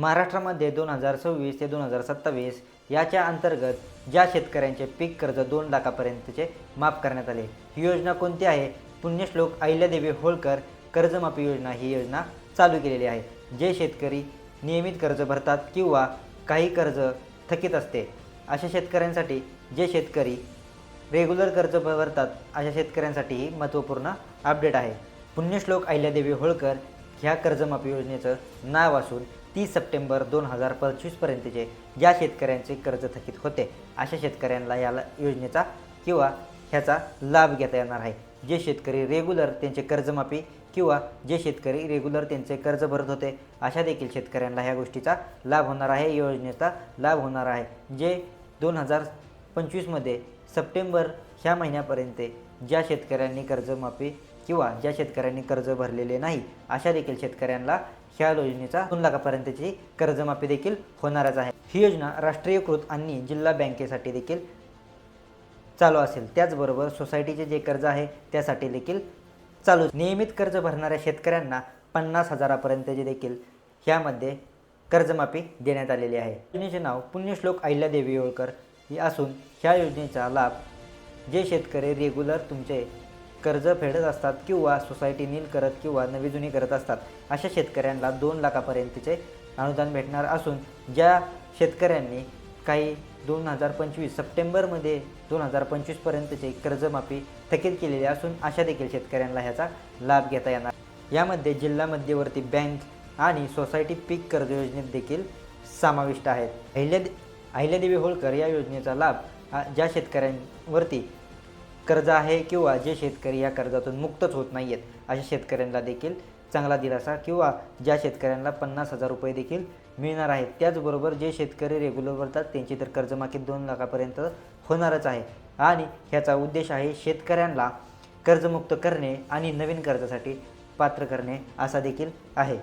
महाराष्ट्रामध्ये 2026 ते 2027 याच्या अंतर्गत ज्या शेतकऱ्यांचे पीक कर्ज 2 लाखापर्यंतचे माफ करण्यात आले, ही योजना कोणती आहे? पुण्यश्लोक अहिल्यादेवी होळकर कर्जमाफी योजना ही योजना चालू केलेली आहे। जे शेतकरी नियमित कर्ज भरतात किंवा काही कर्ज थकीत असते अशा शेतकऱ्यांसाठी, जे शेतकरी रेग्युलर कर्ज भरतात अशा शेतकऱ्यांसाठी ही महत्त्वपूर्ण अपडेट आहे। पुण्यश्लोक अहिल्यादेवी होळकर ह्या कर्जमाफी योजनेचं नाव असून 30 सप्टेंबर 2025 पर्यंतचे ज्या शेतकऱ्यांचे कर्ज थकीत होते अशा शेतकऱ्यांना या योजनेचा किंवा ह्याचा लाभ घेता येणार आहे। जे शेतकरी रेग्युलर त्यांचे कर्जमाफी किंवा जे शेतकरी रेग्युलर त्यांचे कर्ज भरत होते अशा देखील शेतकऱ्यांना ह्या गोष्टीचा लाभ होणार आहे, योजनेचा लाभ होणार आहे। जे 2025 मध्ये सप्टेंबर ह्या महिन्यापर्यंत ज्या शेतकऱ्यांनी कर्जमाफी किंवा ज्या शेतकऱ्यांनी कर्ज भरलेले नाही अशा देखील शेतकऱ्यांना ह्या योजनेचा 2 लाखापर्यंतची कर्जमाफी देखील होणारच आहे। ही योजना राष्ट्रीयकृत आणि जिल्हा बँकेसाठी देखील चालू असेल, त्याचबरोबर सोसायटीचे जे कर्ज आहे त्यासाठी देखील चालू। नियमित कर्ज भरणाऱ्या शेतकऱ्यांना 50,000पर्यंतचे देखील ह्यामध्ये कर्जमाफी देण्यात आलेली आहे। योजनेचे नाव पुण्यश्लोक अहिल्यादेवी होळकर ही असून ह्या योजनेचा लाभ जे शेतकरी रेग्युलर तुमचे कर्ज फेडत असतात किंवा सोसायटी नील करत किंवा नवी जुनी करत असतात अशा शेतकऱ्यांना 2 लाखापर्यंतचे अनुदान भेटणार असून, ज्या शेतकऱ्यांनी काही 2025 सप्टेंबरमध्ये 2025 पर्यंतचे कर्जमाफी थकीत केलेली असून अशा देखील शेतकऱ्यांना ह्याचा लाभ घेता येणार। यामध्ये जिल्हा मध्यवर्ती बँक आणि सोसायटी पीक कर्ज योजनेत देखील समाविष्ट आहेत। अहिल्यादेवी होळकर या योजनेचा लाभ ज्या शेतकऱ्यांवरती कर्ज आहे किंवा जे शेतकरी या कर्जातून मुक्तच होत नाही आहेत अशा शेतकऱ्यांना देखील चांगला दिलासा किंवा ज्या शेतकऱ्यांना 50,000 रुपये देखील मिळणार आहेत। त्याचबरोबर जे शेतकरी रेग्युलर भरतात त्यांची तर कर्जमाफी 2 लाखापर्यंत होणारच आहे आणि ह्याचा उद्देश आहे शेतकऱ्यांना कर्जमुक्त करणे आणि नवीन कर्जासाठी पात्र करणे असा देखील आहे।